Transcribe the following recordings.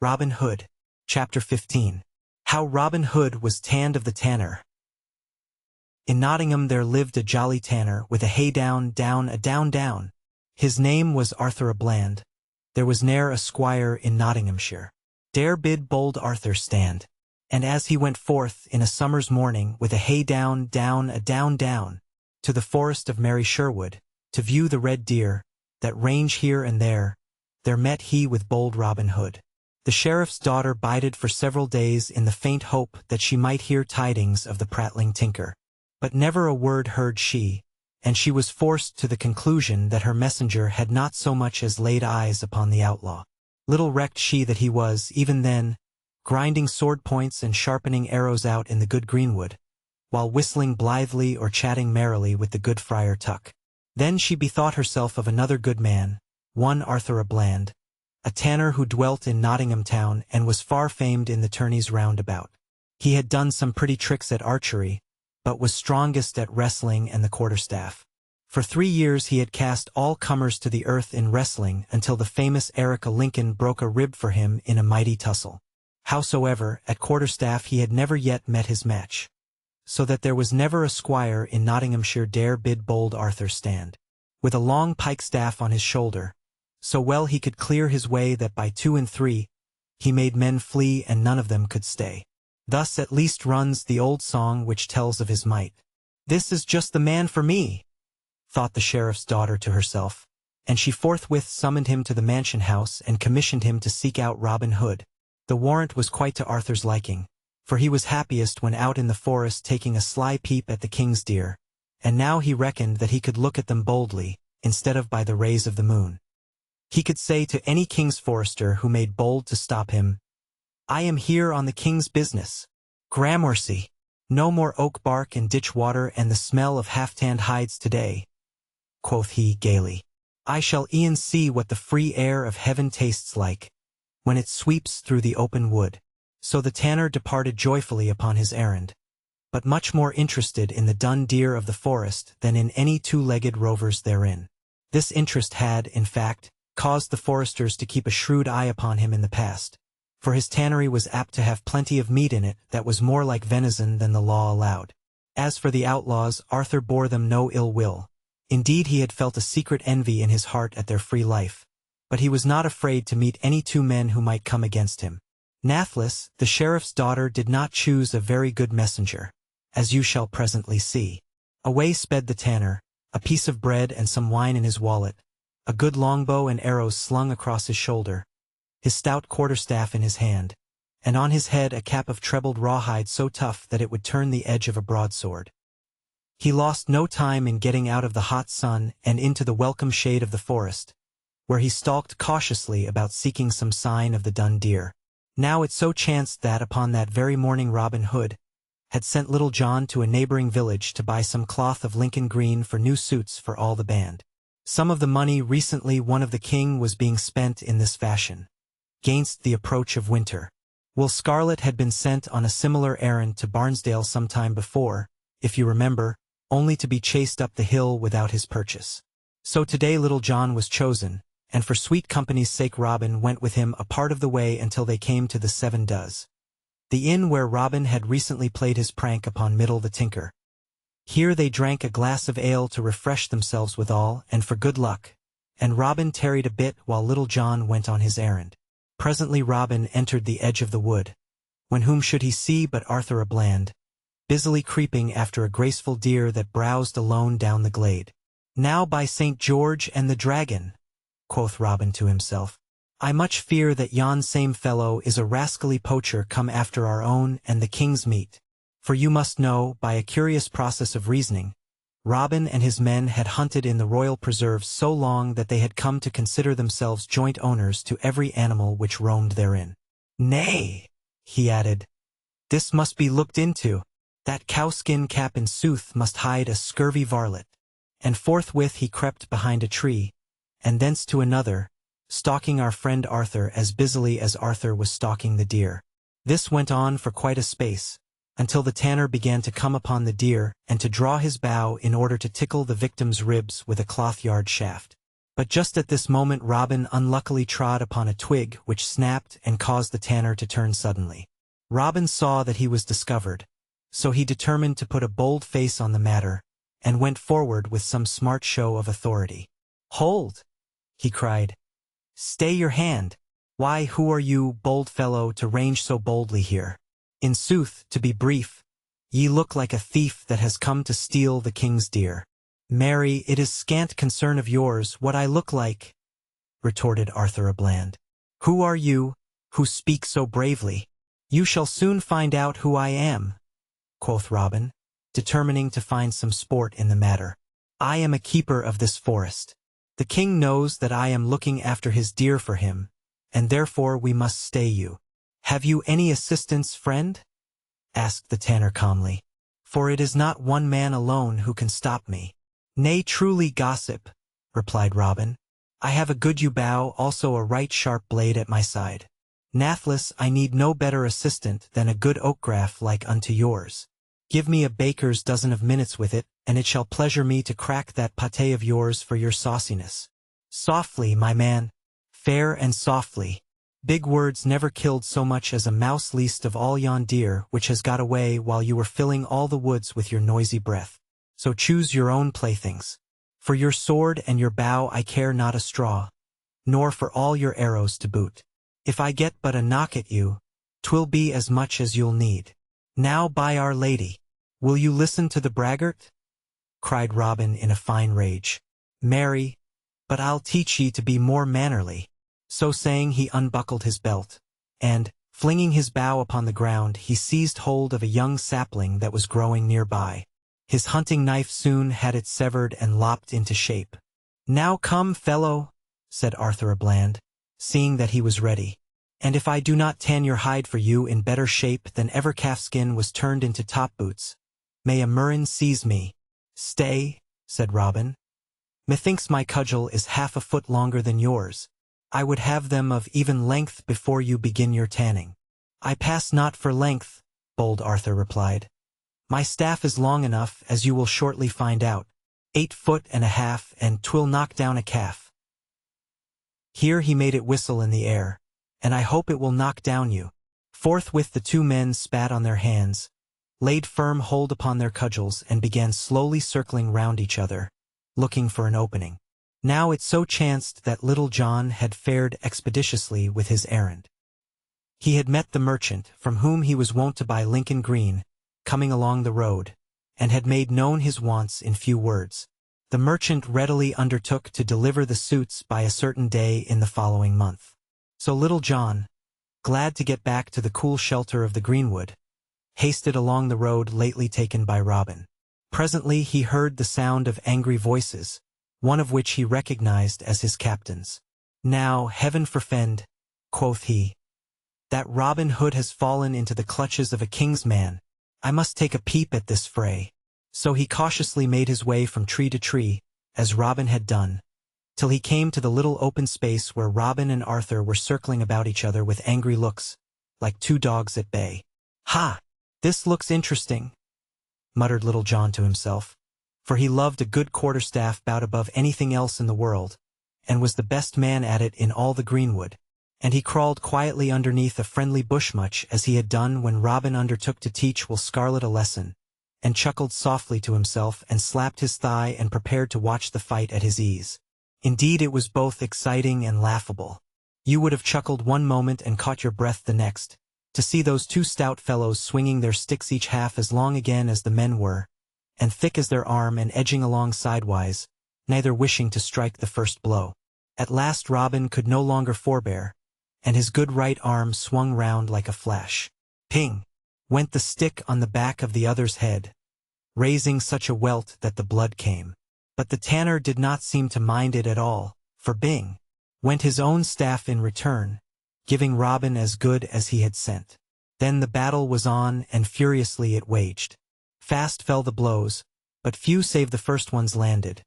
Robin Hood. Chapter 15. How Robin Hood was tanned of the tanner. In Nottingham there lived a jolly tanner, with a hay down, a down. His name was Arthur a Bland. There was ne'er a squire in Nottinghamshire dare bid bold Arthur stand. And as he went forth in a summer's morning, with a hay down, a down, to the forest of merry Sherwood, to view the red deer, that range here and there met he with bold Robin Hood. The sheriff's daughter bided for several days in the faint hope that she might hear tidings of the prattling tinker. But never a word heard she, and she was forced to the conclusion that her messenger had not so much as laid eyes upon the outlaw. Little recked she that he was, even then, grinding sword points and sharpening arrows out in the good greenwood, while whistling blithely or chatting merrily with the good Friar Tuck. Then she bethought herself of another good man, one Arthur a Bland, a tanner who dwelt in Nottingham town and was far famed in the tourneys round about. He had done some pretty tricks at archery, but was strongest at wrestling and the quarterstaff. For 3 years he had cast all comers to the earth in wrestling until the famous Eric a Lincoln broke a rib for him in a mighty tussle. Howsoever, at quarterstaff he had never yet met his match, so that there was never a squire in Nottinghamshire dare bid bold Arthur stand. With a long pike-staff on his shoulder, so well he could clear his way that by 2 and 3 he made men flee and none of them could stay. Thus at least runs the old song which tells of his might. "This is just the man for me," thought the sheriff's daughter to herself, and she forthwith summoned him to the mansion house and commissioned him to seek out Robin Hood. The warrant was quite to Arthur's liking, for he was happiest when out in the forest taking a sly peep at the king's deer, and now he reckoned that he could look at them boldly, instead of by the rays of the moon. He could say to any king's forester who made bold to stop him, "I am here on the king's business. Gramercy, no more oak bark and ditch water and the smell of half-tanned hides today," quoth he gaily. "I shall e'en see what the free air of heaven tastes like, when it sweeps through the open wood." So the tanner departed joyfully upon his errand, but much more interested in the dun deer of the forest than in any two-legged rovers therein. This interest had, in fact, caused the foresters to keep a shrewd eye upon him in the past, for his tannery was apt to have plenty of meat in it that was more like venison than the law allowed. As for the outlaws, Arthur bore them no ill will. Indeed, he had felt a secret envy in his heart at their free life, but he was not afraid to meet any 2 men who might come against him. Nathless, the sheriff's daughter did not choose a very good messenger, as you shall presently see. Away sped the tanner, a piece of bread and some wine in his wallet, a good longbow and arrows slung across his shoulder, his stout quarterstaff in his hand, and on his head a cap of trebled rawhide so tough that it would turn the edge of a broadsword. He lost no time in getting out of the hot sun and into the welcome shade of the forest, where he stalked cautiously about seeking some sign of the dun deer. Now it so chanced that upon that very morning Robin Hood had sent Little John to a neighboring village to buy some cloth of Lincoln green for new suits for all the band. Some of the money recently won of the king was being spent in this fashion, gainst the approach of winter. Will Scarlet had been sent on a similar errand to Barnesdale some time before, if you remember, only to be chased up the hill without his purchase. So today Little John was chosen, and for sweet company's sake Robin went with him a part of the way until they came to the 7 Does, the inn where Robin had recently played his prank upon Middle the tinker. Here they drank a glass of ale to refresh themselves withal, and for good luck, and Robin tarried a bit while Little John went on his errand. Presently Robin entered the edge of the wood, when whom should he see but Arthur a Bland, busily creeping after a graceful deer that browsed alone down the glade. "Now by St. George and the Dragon," quoth Robin to himself, "I much fear that yon same fellow is a rascally poacher come after our own and the king's meat." For you must know, by a curious process of reasoning, Robin and his men had hunted in the royal preserves so long that they had come to consider themselves joint owners to every animal which roamed therein. "Nay," he added, "this must be looked into. That cowskin cap in sooth must hide a scurvy varlet." And forthwith he crept behind a tree, and thence to another, stalking our friend Arthur as busily as Arthur was stalking the deer. This went on for quite a space, until the tanner began to come upon the deer and to draw his bow in order to tickle the victim's ribs with a cloth-yard shaft. But just at this moment Robin unluckily trod upon a twig which snapped and caused the tanner to turn suddenly. Robin saw that he was discovered, so he determined to put a bold face on the matter, and went forward with some smart show of authority. "Hold!" he cried. "Stay your hand! Why, who are you, bold fellow, to range so boldly here? In sooth, to be brief, ye look like a thief that has come to steal the king's deer." "Marry, it is scant concern of yours what I look like," retorted Arthur à Bland. "Who are you, who speak so bravely?" "You shall soon find out who I am," quoth Robin, determining to find some sport in the matter. "I am a keeper of this forest. The king knows that I am looking after his deer for him, and therefore we must stay you." "Have you any assistance, friend?" asked the tanner calmly. "For it is not one man alone who can stop me." "Nay, truly, gossip," replied Robin. "I have a good yew bow, also a right sharp blade at my side. Nathless, I need no better assistant than a good oak graff like unto yours. Give me a baker's dozen of minutes with it, and it shall pleasure me to crack that pâté of yours for your sauciness. Softly, my man, fair and softly. Big words never killed so much as a mouse, least of all yon deer which has got away while you were filling all the woods with your noisy breath. So choose your own playthings. For your sword and your bow I care not a straw, nor for all your arrows to boot. If I get but a knock at you, 'twill be as much as you'll need. Now, by Our Lady, will you listen to the braggart?" cried Robin in a fine rage. "Marry, but I'll teach ye to be more mannerly." So saying, he unbuckled his belt, and, flinging his bow upon the ground, he seized hold of a young sapling that was growing nearby. His hunting knife soon had it severed and lopped into shape. "Now come, fellow," said Arthur à Bland, seeing that he was ready, "and if I do not tan your hide for you in better shape than ever calfskin was turned into top boots, may a murrain seize me." "Stay," said Robin. "Methinks my cudgel is half a foot longer than yours. I would have them of even length before you begin your tanning." "I pass not for length," bold Arthur replied. "My staff is long enough, as you will shortly find out. 8 foot and a half, and 'twill knock down a calf." Here he made it whistle in the air, "and I hope it will knock down you." Forthwith the two men spat on their hands, laid firm hold upon their cudgels, and began slowly circling round each other, looking for an opening. Now it so chanced that Little John had fared expeditiously with his errand. He had met the merchant, from whom he was wont to buy Lincoln Green, coming along the road, and had made known his wants in few words. The merchant readily undertook to deliver the suits by a certain day in the following month. So Little John, glad to get back to the cool shelter of the greenwood, hasted along the road lately taken by Robin. Presently he heard the sound of angry voices, one of which he recognized as his captain's. "Now, heaven forfend," quoth he, "that Robin Hood has fallen into the clutches of a king's man. I must take a peep at this fray." So he cautiously made his way from tree to tree, as Robin had done, till he came to the little open space where Robin and Arthur were circling about each other with angry looks, like two dogs at bay. "Ha! This looks interesting," muttered Little John to himself, for he loved a good quarterstaff bout above anything else in the world, and was the best man at it in all the greenwood. And he crawled quietly underneath a friendly bush much as he had done when Robin undertook to teach Will Scarlet a lesson, and chuckled softly to himself and slapped his thigh and prepared to watch the fight at his ease. Indeed, it was both exciting and laughable. You would have chuckled one moment and caught your breath the next, to see those two stout fellows swinging their sticks each half as long again as the men were, and thick as their arm, and edging along sidewise, neither wishing to strike the first blow. At last Robin could no longer forbear, and his good right arm swung round like a flash. Ping! Went the stick on the back of the other's head, raising such a welt that the blood came. But the tanner did not seem to mind it at all, for bing! Went his own staff in return, giving Robin as good as he had sent. Then the battle was on, and furiously it waged. Fast fell the blows, but few save the first ones landed,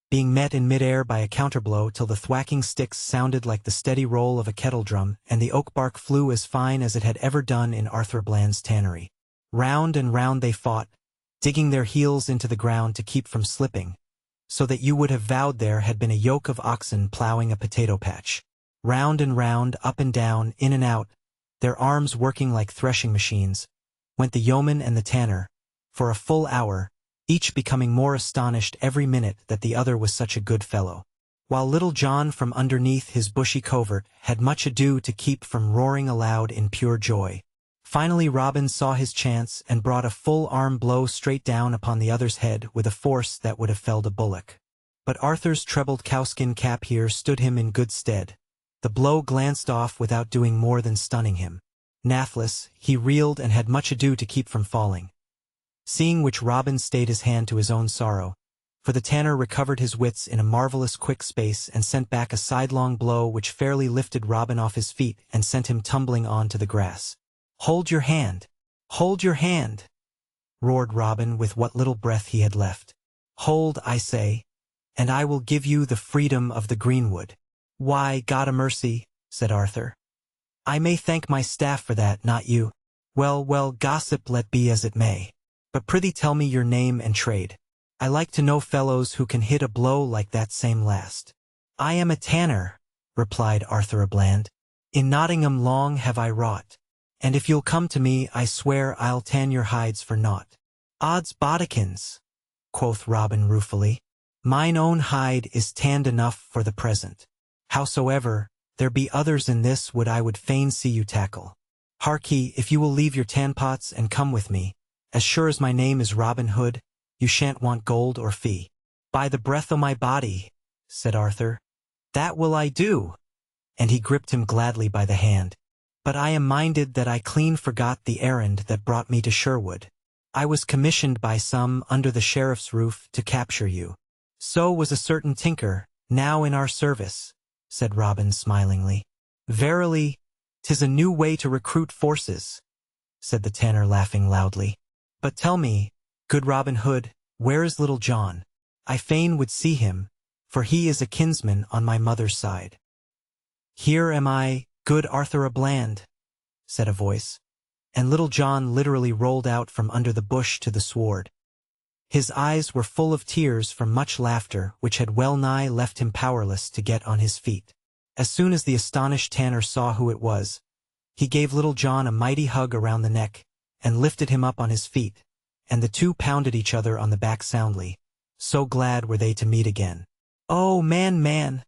being met in mid-air by a counterblow till the thwacking sticks sounded like the steady roll of a kettle drum, and the oak bark flew as fine as it had ever done in Arthur Bland's tannery. Round and round they fought, digging their heels into the ground to keep from slipping, so that you would have vowed there had been a yoke of oxen plowing a potato patch. Round and round, up and down, in and out, their arms working like threshing machines, went the yeoman and the tanner, for a full hour, each becoming more astonished every minute that the other was such a good fellow. While little John from underneath his bushy covert had much ado to keep from roaring aloud in pure joy. Finally Robin saw his chance and brought a full-arm blow straight down upon the other's head with a force that would have felled a bullock. But Arthur's trebled cowskin cap here stood him in good stead. The blow glanced off without doing more than stunning him. Nathless, he reeled and had much ado to keep from falling. Seeing which Robin stayed his hand to his own sorrow, for the tanner recovered his wits in a marvelous quick space and sent back a sidelong blow which fairly lifted Robin off his feet and sent him tumbling on to the grass. "Hold your hand! Hold your hand!" roared Robin with what little breath he had left. "Hold, I say, and I will give you the freedom of the greenwood." "Why, God a mercy," said Arthur. "I may thank my staff for that, not you." "Well, well, gossip let be as it may. But prithee tell me your name and trade. I like to know fellows who can hit a blow like that same last." "I am a tanner," replied Arthur a Bland. "In Nottingham long have I wrought, and if you'll come to me, I swear I'll tan your hides for naught." "Odds bodikins," quoth Robin ruefully, "mine own hide is tanned enough for the present. Howsoever, there be others in this wood I would fain see you tackle. Harkee, if you will leave your tanpots and come with me, as sure as my name is Robin Hood, you shan't want gold or fee." "By the breath o' my body," said Arthur, "that will I do," and he gripped him gladly by the hand. "But I am minded that I clean forgot the errand that brought me to Sherwood. I was commissioned by some under the sheriff's roof to capture you." "So was a certain tinker, now in our service," said Robin smilingly. "Verily, 'tis a new way to recruit forces," said the tanner laughing loudly. "But tell me, good Robin Hood, where is little John? I fain would see him, for he is a kinsman on my mother's side." "Here am I, good Arthur a Bland," said a voice, and little John literally rolled out from under the bush to the sward. His eyes were full of tears from much laughter which had well nigh left him powerless to get on his feet. As soon as the astonished tanner saw who it was, he gave little John a mighty hug around the neck, and lifted him up on his feet, and the two pounded each other on the back soundly, so glad were they to meet again. "Oh, man,"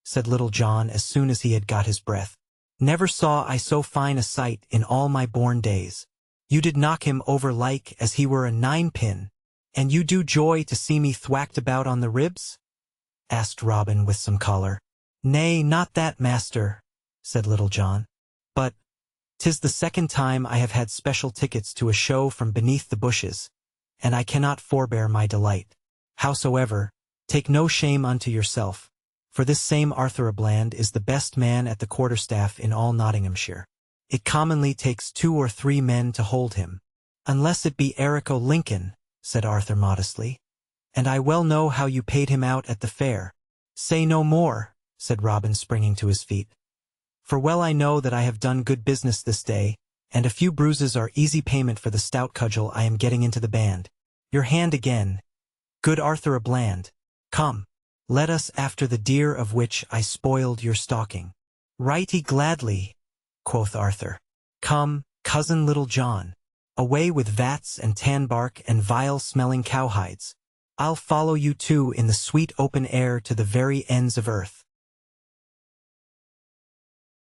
said little John as soon as he had got his breath. "Never saw I so fine a sight in all my born days. You did knock him over like as he were a ninepin, and you do joy to see me thwacked about on the ribs?" asked Robin with some choler. "Nay, not that, master," said little John. "But 'tis the second time I have had special tickets to a show from beneath the bushes, and I cannot forbear my delight. Howsoever, take no shame unto yourself, for this same Arthur a Bland is the best man at the quarterstaff in all Nottinghamshire. It commonly takes 2 or 3 men to hold him, unless it be Eric o' Lincoln," said Arthur modestly, "and I well know how you paid him out at the fair." "Say no more," said Robin springing to his feet, "for well I know that I have done good business this day, and a few bruises are easy payment for the stout cudgel I am getting into the band. Your hand again, good Arthur a Bland. Come, let us after the deer of which I spoiled your stalking." "Righty gladly," quoth Arthur. "Come, cousin little John, away with vats and tanbark and vile-smelling cowhides. I'll follow you too in the sweet open air to the very ends of earth."